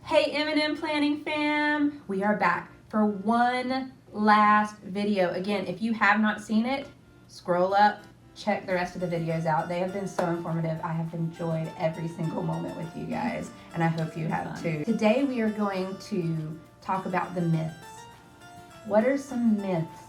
Hey M&M Planning fam, we are back for one last video. Again, if you have not seen it, scroll up, check the rest of the videos out. They have been so informative. I have enjoyed every single moment with you guys, and I hope you have too. Today we are going to talk about the myths. What are some myths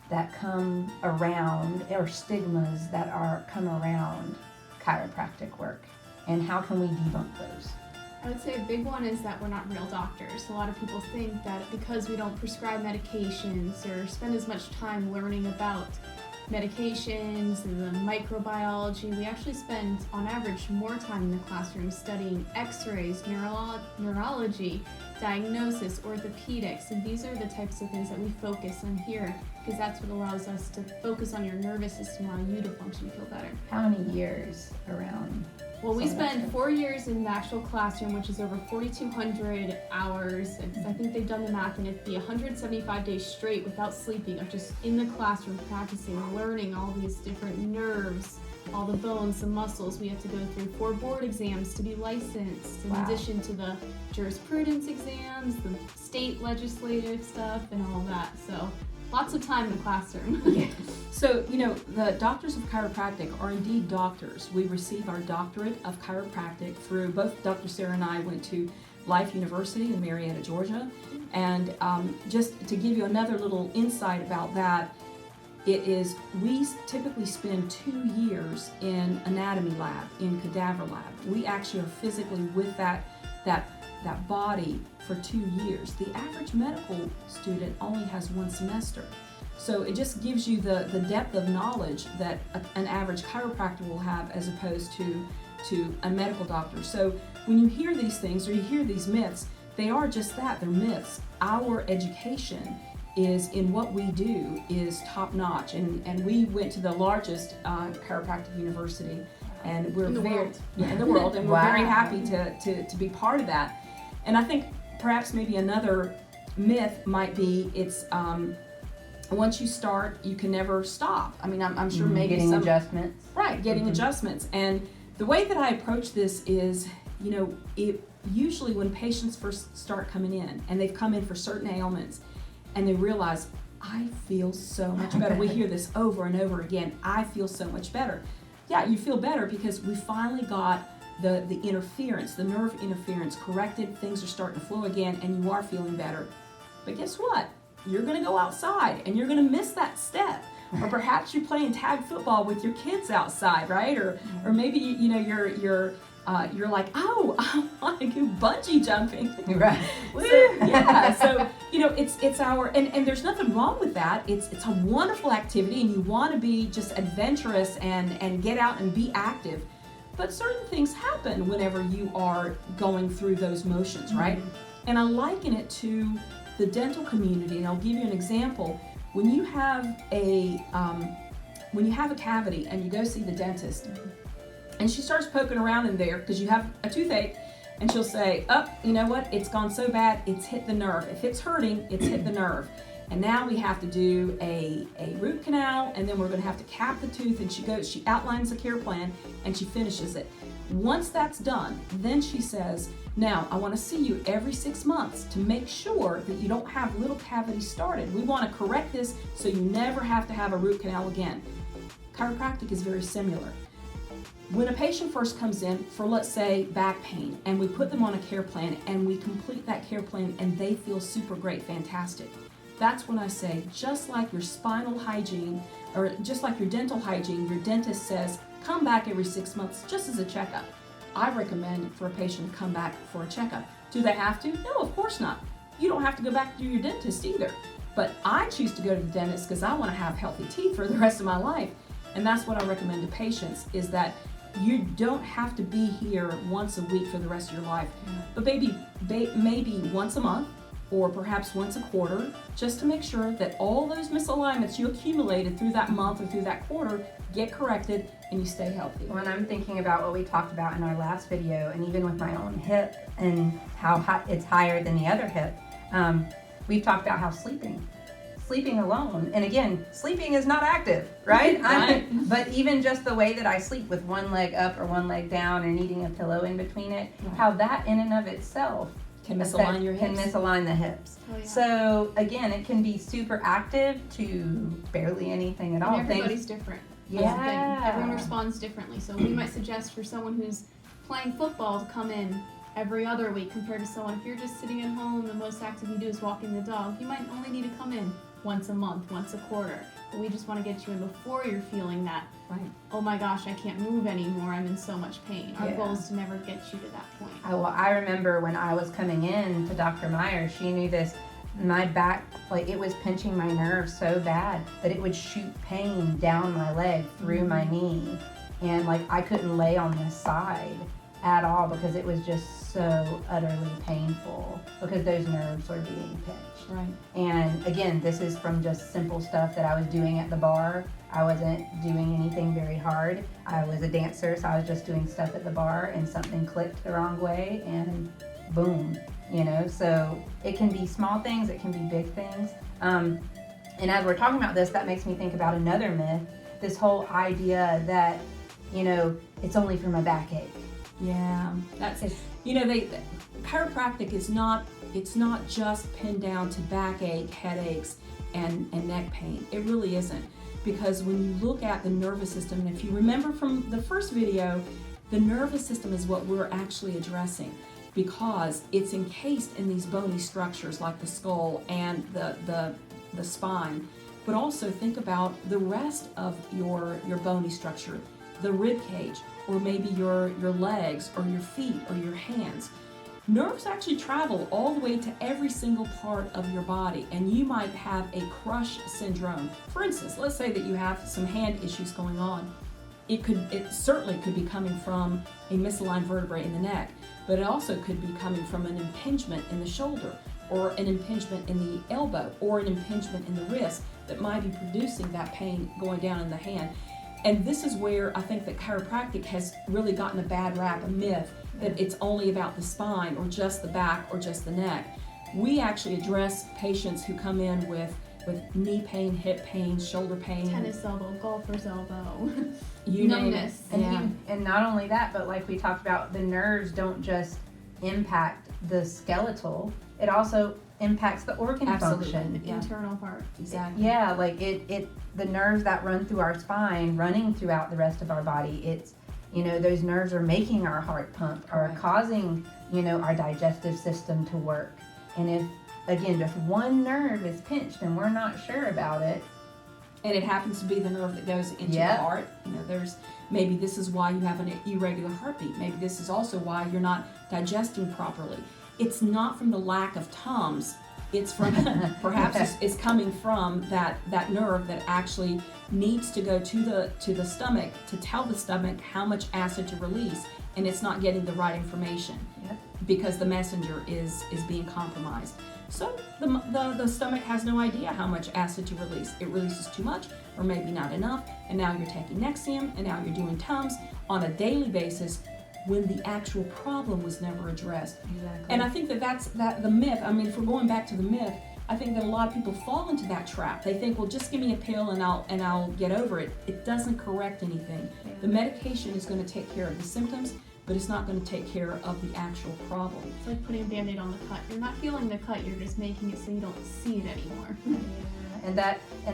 that come around, or stigmas that come around chiropractic work, and how can we debunk those? I would say a big one is that we're not real doctors. A lot of people think that because we don't prescribe medications or spend as much time learning about medications and the microbiology, we actually spend on average more time in the classroom studying x-rays, neurology, diagnosis, orthopedics, and these are the types of things that we focus on here because that's what allows us to focus on your nervous system and allow you to function and feel better. How many years around? Well, we spend 4 years in the actual classroom, which is over 4,200 hours. I think they've done the math, and it'd be 175 days straight without sleeping of just in the classroom practicing, learning all these different nerves, all the bones, the muscles. We have to go through 4 board exams to be licensed, in addition to the jurisprudence exams, the state legislative stuff, and all that. So lots of time in the classroom. Yes. So, the doctors of chiropractic are indeed doctors. We receive our doctorate of chiropractic through, both Dr. Sarah and I went to Life University in Marietta, Georgia. And just to give you another little insight about that, we typically spend 2 years in anatomy lab, in cadaver lab. We actually are physically with that body for 2 years. The average medical student only has 1 semester. So it just gives you the depth of knowledge that an average chiropractor will have as opposed to a medical doctor. So when you hear these things or you hear these myths, they are just that, they're myths. Our education is in what we do is top notch, and we went to the largest chiropractic university, and we're in the world, and we're very happy to be part of that. And I think perhaps maybe another myth might be once you start, you can never stop. I mean, I'm sure maybe getting adjustments. Right, getting adjustments. And the way that I approach this is, usually when patients first start coming in, and they've come in for certain ailments, and they realize, I feel so much better. We hear this over and over again, I feel so much better. Yeah, you feel better because we finally got the interference, the nerve interference corrected, things are starting to flow again, and you are feeling better. But guess what? You're gonna go outside and you're gonna miss that step. Or perhaps you're playing tag football with your kids outside, right? Or maybe you're like, oh, I want to go bungee jumping. Right. So it's our and there's nothing wrong with that. It's a wonderful activity, and you want to be just adventurous and get out and be active. But certain things happen whenever you are going through those motions, right? Mm-hmm. And I liken it to the dental community, and I'll give you an example. When you have a cavity and you go see the dentist, and she starts poking around in there because you have a toothache, and she'll say, oh, you know what, it's gone so bad, it's hit the nerve. If it's hurting, it's hit the nerve. And now we have to do a root canal, and then we're gonna have to cap the tooth, and she outlines a care plan, and she finishes it. Once that's done, then she says, now I wanna see you every 6 months to make sure that you don't have little cavities started. We wanna correct this so you never have to have a root canal again. Chiropractic is very similar. When a patient first comes in for, let's say, back pain, and we put them on a care plan and we complete that care plan and they feel super great, fantastic. That's when I say, just like your spinal hygiene or just like your dental hygiene, your dentist says, come back every 6 months just as a checkup. I recommend for a patient to come back for a checkup. Do they have to? No, of course not. You don't have to go back to your dentist either. But I choose to go to the dentist because I want to have healthy teeth for the rest of my life. And that's what I recommend to patients, is that you don't have to be here once a week for the rest of your life, but maybe once a month, or perhaps once a quarter, just to make sure that all those misalignments you accumulated through that month or through that quarter get corrected and you stay healthy. When I'm thinking about what we talked about in our last video, and even with my own hip and how it's higher than the other hip, we've talked about how sleeping alone, and again, sleeping is not active, right? But even just the way that I sleep with one leg up or one leg down and needing a pillow in between it, how that in and of itself Can misalign your Can hips. misalign the hips. Oh, yeah. So again, it can be super active to barely anything at all. And everybody's different. That's the thing. Yeah. Everyone responds differently. So we might suggest for someone who's playing football to come in every other week compared to someone, if you're just sitting at home, the most active you do is walking the dog, you might only need to come in once a month, once a quarter. But we just want to get you in before you're feeling that, Right. oh my gosh, I can't move anymore, I'm in so much pain. Our Yeah. goal is to never get you to that point. I remember when I was coming in to Dr. Meyer, she knew this. My back, like it was pinching my nerves so bad that it would shoot pain down my leg through my knee. And like I couldn't lay on this side at all because it was just so utterly painful because those nerves were being pinched. Right. And again, this is from just simple stuff that I was doing at the bar. I wasn't doing anything very hard. I was a dancer, so I was just doing stuff at the bar and something clicked the wrong way and boom, you know? So it can be small things, it can be big things. And as we're talking about this, that makes me think about another myth, this whole idea that, you know, it's only for my backache. Yeah, that's It's- chiropractic is not, it's not just pinned down to backache, headaches, and neck pain. It really isn't, because when you look at the nervous system, and if you remember from the first video, the nervous system is what we're actually addressing, because it's encased in these bony structures like the skull and the spine. But also think about the rest of your bony structure, the rib cage, or maybe your legs or your feet or your hands. Nerves actually travel all the way to every single part of your body, and you might have a crush syndrome. For instance, let's say that you have some hand issues going on. It certainly could be coming from a misaligned vertebrae in the neck, but it also could be coming from an impingement in the shoulder, or an impingement in the elbow, or an impingement in the wrist that might be producing that pain going down in the hand. And this is where I think that chiropractic has really gotten a bad rap, a myth, that it's only about the spine or just the back or just the neck. We actually address patients who come in with knee pain, hip pain, shoulder pain. Tennis elbow, golfer's elbow, You name it. numbness. And not only that, but like we talked about, the nerves don't just impact the skeletal, it also impacts the organ Absolutely. function. The Yeah. internal part. Exactly. Yeah, like the nerves that run through our spine, running throughout the rest of our body, it's, you know, those nerves are making our heart pump, are Correct. causing, you know, our digestive system to work. And if, again, just one nerve is pinched and we're not sure about it, And it happens to be the nerve that goes into Yep. the heart. You know, maybe this is why you have an irregular heartbeat. Maybe this is also why you're not digesting properly. It's not from the lack of Tums. It's from, perhaps it's coming from that nerve that actually needs to go to the stomach to tell the stomach how much acid to release, and it's not getting the right information. Yep. Because the messenger is being compromised. So the stomach has no idea how much acid to release. It releases too much or maybe not enough, and now you're taking Nexium, and now you're doing Tums on a daily basis when the actual problem was never addressed. exactly. And I think that's the myth. I mean, if we're going back to the myth, I think that a lot of people fall into that trap. They think, well, just give me a pill and I'll get over it. It doesn't correct anything. The medication is going to take care of the symptoms, but it's not going to take care of the actual problem. It's like putting a Band-Aid on the cut. You're not healing the cut, you're just making it so you don't see it anymore. And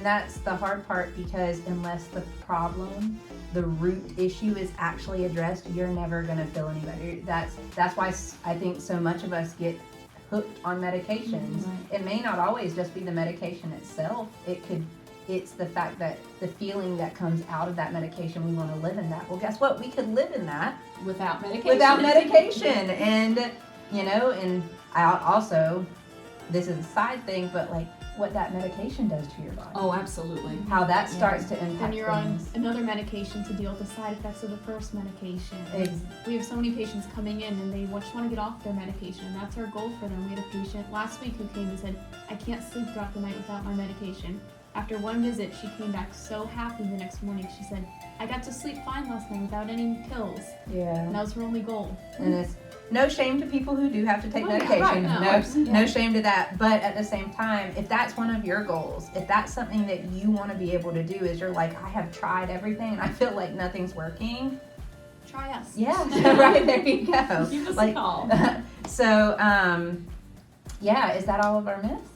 that's the hard part, because unless the problem, the root issue is actually addressed, you're never gonna feel any better. That's why I think so much of us get hooked on medications. Right. It may not always just be the medication itself. It's the fact that the feeling that comes out of that medication, we want to live in that. Well, guess what? We could live in that Without medication. without medication. And, you know, and I also, this is a side thing, but like what that medication does to your body. Oh, absolutely. How that starts to impact Then you're on things. another medication to deal with the side effects of the first medication. We have so many patients coming in and they just want to get off their medication, and that's our goal for them. We had a patient last week who came and said, I can't sleep throughout the night without my medication. After one visit, she came back so happy the next morning. She said, I got to sleep fine last night without any pills. Yeah. And that was her only goal. And it's no shame to people who do have to take Oh, yeah, medication. right, no. No shame to that. But at the same time, if that's one of your goals, if that's something that you want to be able to do, is you're like, I have tried everything and I feel like nothing's working. Try us. Yeah, right, there you go. Give us Like, a call. So, yeah, is that all of our myths?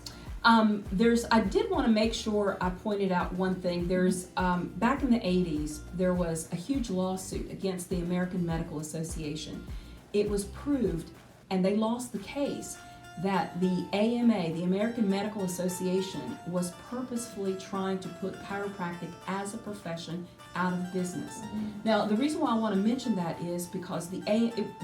I did want to make sure I pointed out one thing. There's, back in the 80s, there was a huge lawsuit against the American Medical Association. It was proved, and they lost the case, that the AMA, the American Medical Association, was purposefully trying to put chiropractic as a profession out of business. Now, the reason why I want to mention that is because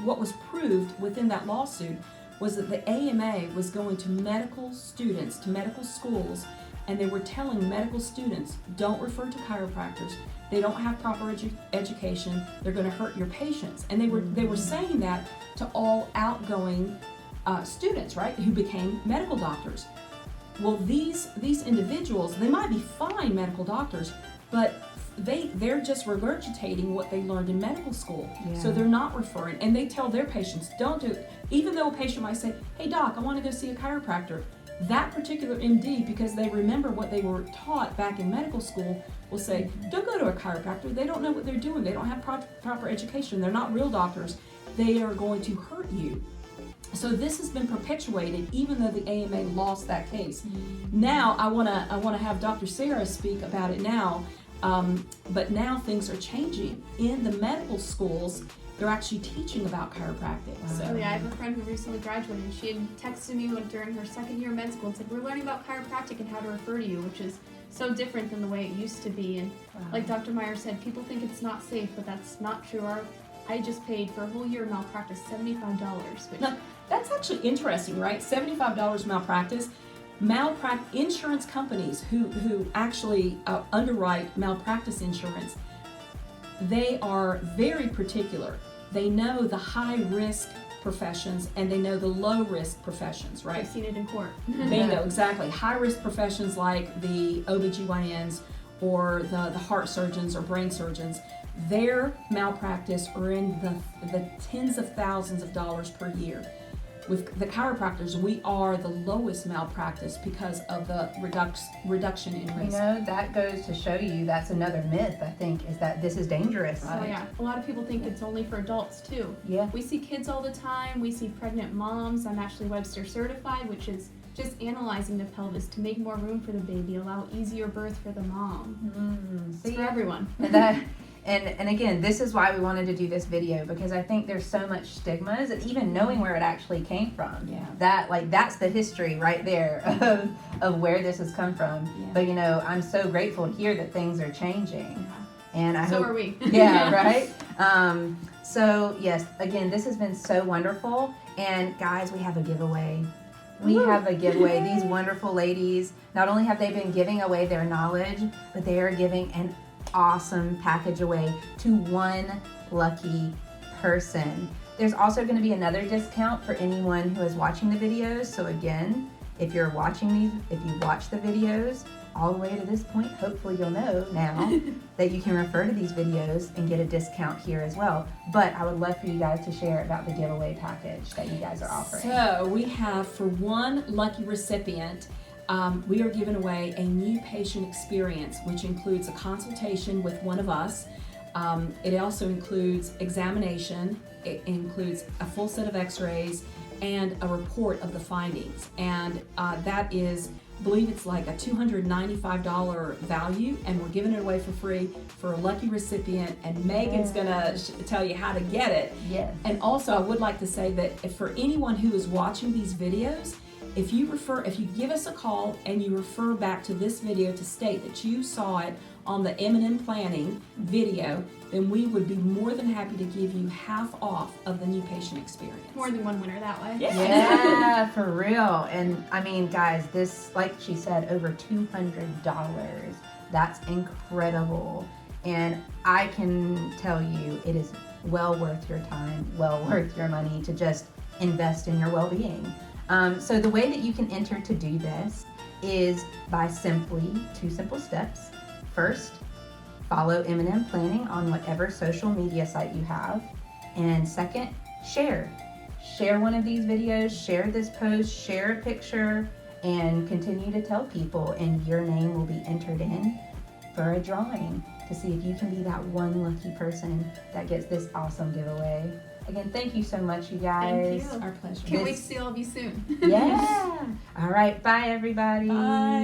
what was proved within that lawsuit was that the AMA was going to medical students, to medical schools, and they were telling medical students, don't refer to chiropractors, they don't have proper education, they're going to hurt your patients. And they were saying that to all outgoing students, right, who became medical doctors. Well, these individuals, they might be fine medical doctors, but they're just regurgitating what they learned in medical school. Yeah. So they're not referring, and they tell their patients, don't do it. Even though a patient might say, hey doc, I want to go see a chiropractor, that particular MD, because they remember what they were taught back in medical school, will say, don't go to a chiropractor, they don't know what they're doing, they don't have proper education, they're not real doctors, they are going to hurt you. So this has been perpetuated even though the AMA lost that case. Now I want to have Dr. Sarah speak about it now, but now things are changing. In the medical schools, they're actually teaching about chiropractic. Oh So yeah, I have a friend who recently graduated. She had texted me during her second year of med school and said, we're learning about chiropractic and how to refer to you, which is so different than the way it used to be. And like Dr. Meyer said, people think it's not safe, but that's not true. I just paid for a whole year of malpractice $75, which... now, that's actually interesting, right? $75 malpractice. Insurance companies who actually underwrite malpractice insurance, they are very particular. They know the high-risk professions and they know the low-risk professions, right? I've seen it in court. Bingo, exactly. High-risk professions like the OBGYNs or the heart surgeons or brain surgeons, their malpractice are in the tens of thousands of dollars per year. With the chiropractors, we are the lowest malpractice because of the reduction in risk. You know, that goes to show you that's another myth, I think, is that this is dangerous. Oh yeah, a lot of people think it's only for adults too. Yeah. We see kids all the time, we see pregnant moms. I'm actually Webster certified, which is just analyzing the pelvis to make more room for the baby, allow easier birth for the mom. It's for everyone. And again, this is why we wanted to do this video, because I think there's so much stigmas, and even knowing where it actually came from. Yeah. That's the history right there of where this has come from. Yeah. But you know, I'm so grateful to hear that things are changing. And I So hope, are we. Yeah, right? So yes, again, this has been so wonderful. And guys, we have a giveaway. We have a giveaway. These wonderful ladies, not only have they been giving away their knowledge, but they are giving an awesome package away to one lucky person. There's also going to be another discount for anyone who is watching the videos. So again, if you're watching these, if you watch the videos all the way to this point, hopefully you'll know now that you can refer to these videos and get a discount here as well. But I would love for you guys to share about the giveaway package that you guys are offering. So we have, for one lucky recipient, we are giving away a new patient experience, which includes a consultation with one of us. It also includes examination. It includes a full set of x-rays and a report of the findings. And that is, I believe it's like a $295 value, and we're giving it away for free for a lucky recipient, and Megan's gonna tell you how to get it. Yes. And also I would like to say that for anyone who is watching these videos, if you give us a call and you refer back to this video to state that you saw it on the M&M Planning video, then we would be more than happy to give you half off of the new patient experience. More than one winner that way. Yeah, for real. And I mean, guys, this, like she said, over $200. That's incredible. And I can tell you, it is well worth your time, well worth your money to just invest in your well-being. So the way that you can enter to do this is by simply 2 simple steps. First, follow M&M Planning on whatever social media site you have. And second, share. Share one of these videos, share this post, share a picture, and continue to tell people, and your name will be entered in for a drawing to see if you can be that one lucky person that gets this awesome giveaway. Again, thank you so much, you Thank guys. you. Our pleasure. Can't wait to see all of you soon. Yeah. All right. Bye, everybody. Bye.